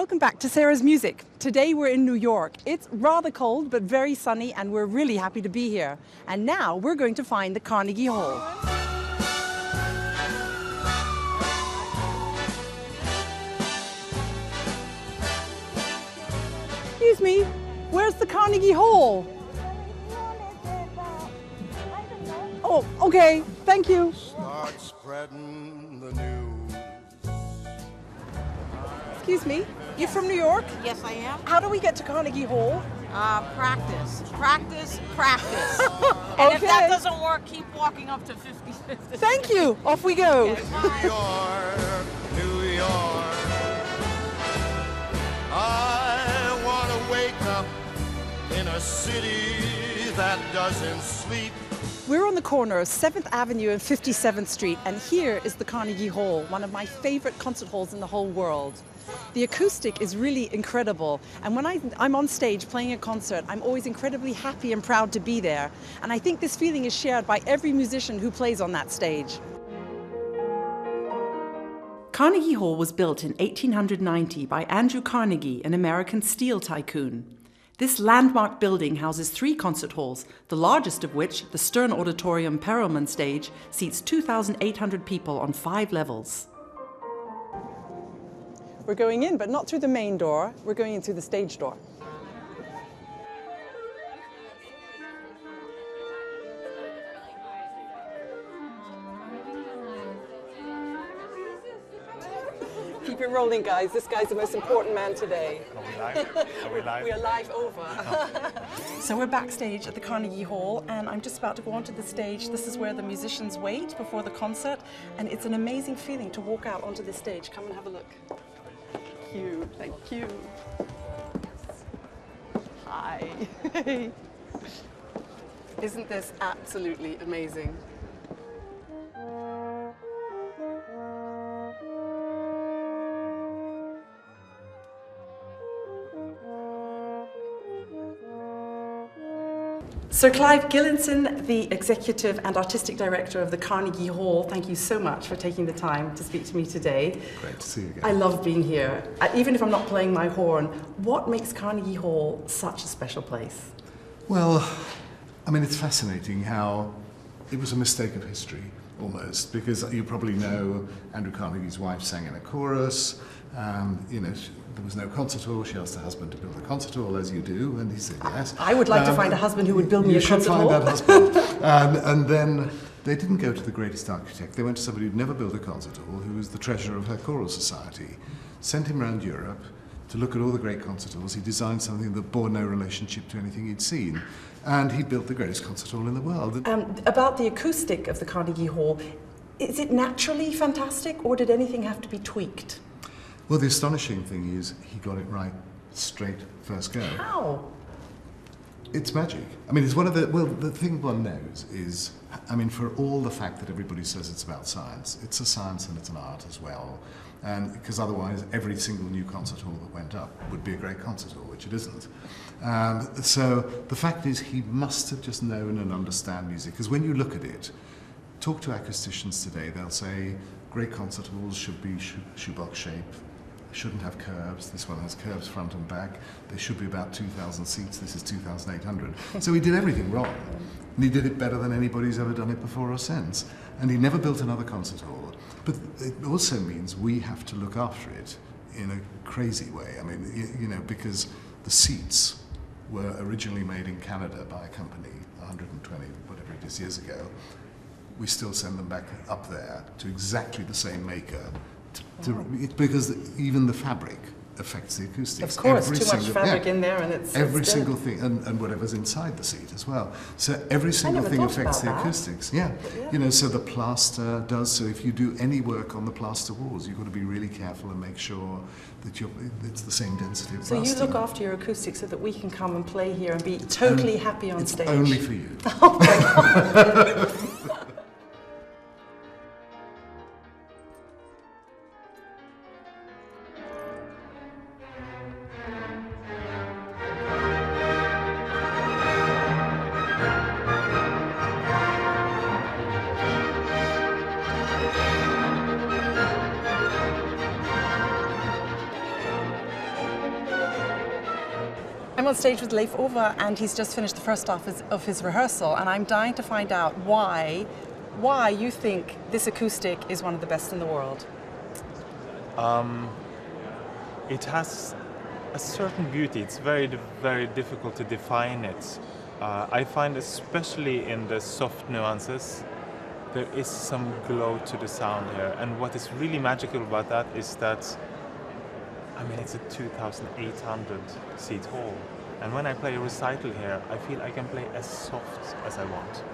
Welcome back to Sarah's Music. Today we're in New York. It's rather cold but very sunny and we're really happy to be here. And now we're going to find the Carnegie Hall. Excuse me, where's the Carnegie Hall? Oh, okay, thank you. Start spreading the news. Excuse me, you from New York? Yes, I am. How do we get to Carnegie Hall? Practice, practice, practice. And if that Okay. doesn't work, keep walking up to 55th. Thank you, off we go. Okay, bye. New York, New York. I want to wake up in a city that doesn't sleep. We're on the corner of 7th Avenue and 57th Street, and here is the Carnegie Hall, one of my favorite concert halls in the whole world. The acoustic is really incredible, and when I'm on stage playing a concert, I'm always incredibly happy and proud to be there. And I think this feeling is shared by every musician who plays on that stage. Carnegie Hall was built in 1890 by Andrew Carnegie, an American steel tycoon. This landmark building houses 3 concert halls, the largest of which, the Stern Auditorium Perelman Stage, seats 2,800 people on 5 levels. We're going in, but not through the main door. We're going in through the stage door. Keep it rolling, guys. This guy's the most important man today. Are we live? Are we live? We are live over. So we're backstage at the Carnegie Hall, and I'm just about to go onto the stage. This is where the musicians wait before the concert, and it's an amazing feeling to walk out onto the stage. Come and have a look. Thank you. Thank you. Hi. Isn't this absolutely amazing? Sir Clive Gillinson, the Executive and Artistic Director of the Carnegie Hall, thank you so much for taking the time to speak to me today. Great to see you again. I love being here. Even if I'm not playing my horn, what makes Carnegie Hall such a special place? Well, I mean, it's fascinating how it was a mistake of history, almost, because you probably know Andrew Carnegie's wife sang in a chorus. There was no concert hall. She asked her husband to build a concert hall, as you do, and he said yes. I would like to find a husband who would build me a concert hall. You should find that husband. And then they didn't go to the greatest architect. They went to somebody who'd never built a concert hall, who was the treasurer of her choral society. Sent him around Europe to look at all the great concert halls. He designed something that bore no relationship to anything he'd seen. And he built the greatest concert hall in the world. About the acoustic of the Carnegie Hall, is it naturally fantastic, or did anything have to be tweaked? Well, the astonishing thing is he got it right straight first go. How? It's magic. I mean, it's one of the thing one knows is, I mean, for all the fact that everybody says it's about science, it's a science and it's an art as well. And because otherwise every single new concert hall that went up would be a great concert hall, which it isn't. So the fact is he must have just known and understand music, because when you look at it, talk to acousticians today, they'll say great concert halls should be shoebox shape, shouldn't have curves. This one has curves front and back. They should be about 2,000 seats. This is 2,800. So he did everything wrong. And he did it better than anybody's ever done it before or since. And he never built another concert hall. But it also means we have to look after it in a crazy way. I mean, because the seats were originally made in Canada by a company 120, whatever it is, years ago. We still send them back up there to exactly the same maker. Because even the fabric affects the acoustics. Of course, too much fabric in there and it's every it's single thing, and whatever's inside the seat as well. So every single thing affects the acoustics. Yeah. So the plaster does. So if you do any work on the plaster walls, you've got to be really careful and make sure that it's the same density of plaster. So you look after your acoustics so that we can come and play here and be totally happy on stage. It's only for you. Oh my God. I'm on stage with Leif Ove, and he's just finished the first half of his rehearsal, and I'm dying to find out why you think this acoustic is one of the best in the world. It has a certain beauty. It's very, very difficult to define it. I find, especially in the soft nuances, there is some glow to the sound here. And what is really magical about that is that, I mean, it's a 2,800 seat hall. And when I play a recital here, I feel I can play as soft as I want.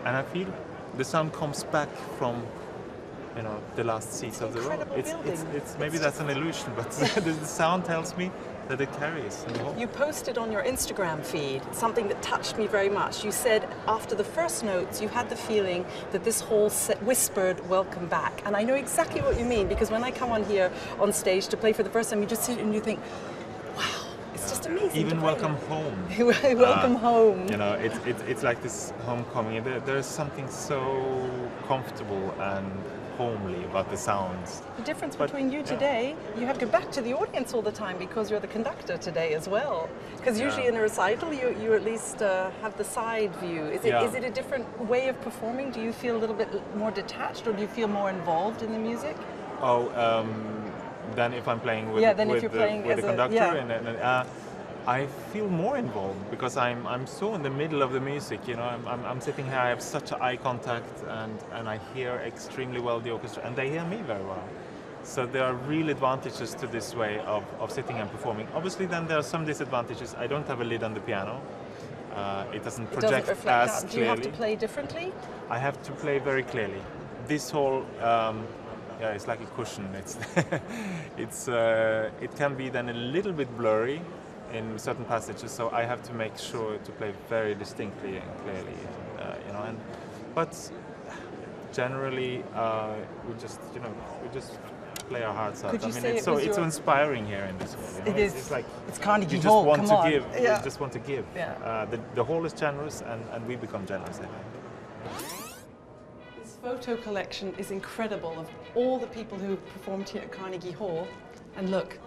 And I feel the sound comes back from, you know, the last seats of the row. It's maybe that's an illusion, but the sound tells me that it carries in the hall. You posted on your Instagram feed something that touched me very much. You said after the first notes, you had the feeling that this hall whispered "welcome back," and I know exactly what you mean, because when I come on here on stage to play for the first time, you just sit and you think, "Wow, it's just amazing." Even welcome home. Welcome home. You know, it's like this homecoming. There's something so comfortable and homely about the sounds. The difference between you today, you have to go back to the audience all the time because you're the conductor today as well. Because usually in a recital, you at least have the side view. Is it a different way of performing? Do you feel a little bit more detached, or do you feel more involved in the music? Than if I'm playing with, with the conductor. I feel more involved because I'm so in the middle of the music. You know, I'm sitting here. I have such eye contact, and I hear extremely well the orchestra, and they hear me very well. So there are real advantages to this way of sitting and performing. Obviously, then there are some disadvantages. I don't have a lid on the piano. It doesn't project as clearly. Do you have to play differently? I have to play very clearly. This whole it's like a cushion. It can be then a little bit blurry in certain passages, so I have to make sure to play very distinctly and clearly, you know. But generally, we just play our hearts out. Could you it's so inspiring here in this hall. You know? It is. It's like it's Carnegie you Hall. just want Come to on. give. Yeah. You just want to give. Yeah. The hall is generous, and we become generous, I think. This photo collection is incredible of all the people who performed here at Carnegie Hall, and look.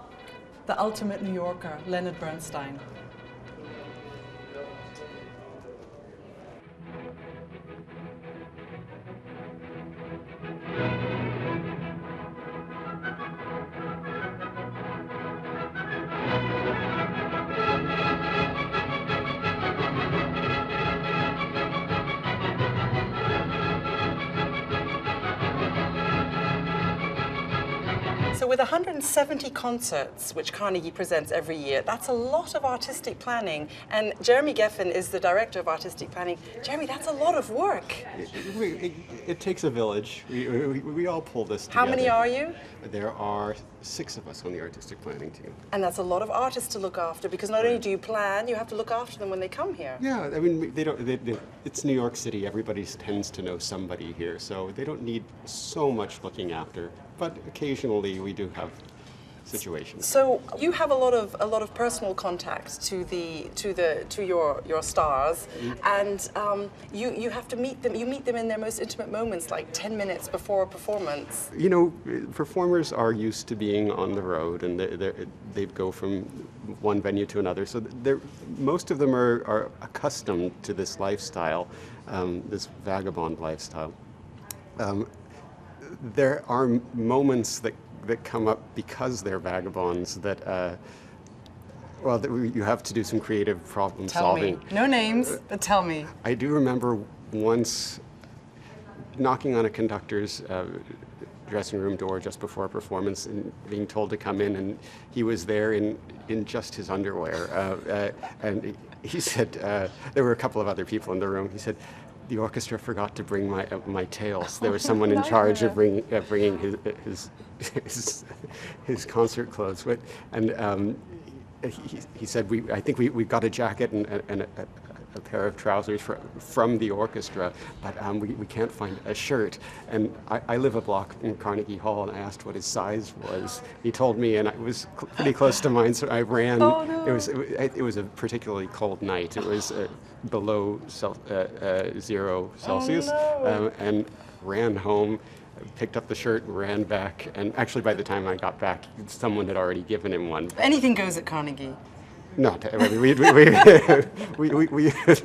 The ultimate New Yorker, Leonard Bernstein. So with 170 concerts, which Carnegie presents every year, that's a lot of artistic planning. And Jeremy Geffen is the director of artistic planning. Jeremy, that's a lot of work. It takes a village. We all pull this together. How many are you? There are 6 of us on the artistic planning team. And that's a lot of artists to look after, because not only do you plan, you have to look after them when they come here. Yeah, I mean, it's New York City. Everybody tends to know somebody here, so they don't need so much looking after. But occasionally we do have situations. So you have a lot of personal contacts to your stars, and you have to meet them. You meet them in their most intimate moments, like 10 minutes before a performance. You know, performers are used to being on the road, and they go from one venue to another. So most of them are accustomed to this lifestyle, this vagabond lifestyle. There are moments that come up because they're vagabonds that, you have to do some creative problem solving. Tell me. No names, but tell me. I do remember once knocking on a conductor's dressing room door just before a performance and being told to come in, and he was there in just his underwear. And he said, there were a couple of other people in the room. He said, the orchestra forgot to bring my tails. There was someone in charge of bringing his concert clothes. And he said, I think we got a jacket and a pair of trousers from the orchestra, but we can't find a shirt. And I live a block in Carnegie Hall, and I asked what his size was. He told me, and it was pretty close to mine, so I ran. Oh, no. It was a particularly cold night. It was below 0 Celsius, Oh, no. and ran home, picked up the shirt, and ran back. And actually, by the time I got back, someone had already given him one. Anything goes at Carnegie. Not really. We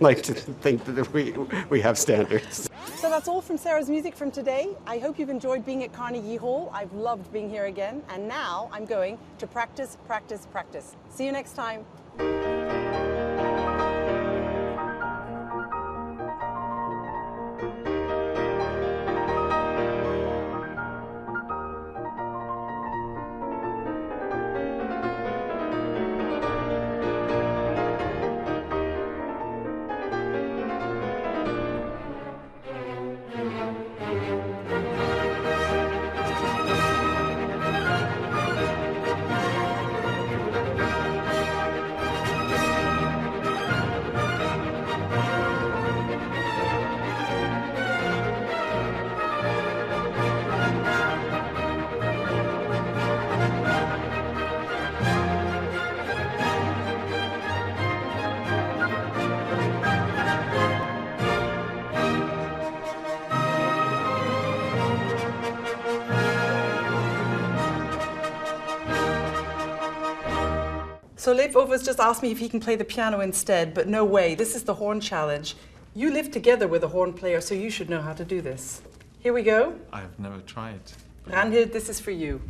like to think that we have standards. So that's all from Sarah's Music from today. I hope you've enjoyed being at Carnegie Hall. I've loved being here again. And now I'm going to practice, practice, practice. See you next time. So Leif Ove has just asked me if he can play the piano instead, but no way. This is the horn challenge. You live together with a horn player, so you should know how to do this. Here we go. I've never tried. Ranhild, this is for you.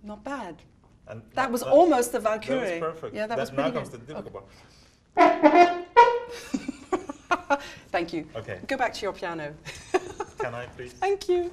Not bad. And That was almost the Valkyrie. That was perfect. Yeah, that was pretty Now comes good. the difficult part. Thank you. Okay. Go back to your piano. Can I please? Thank you.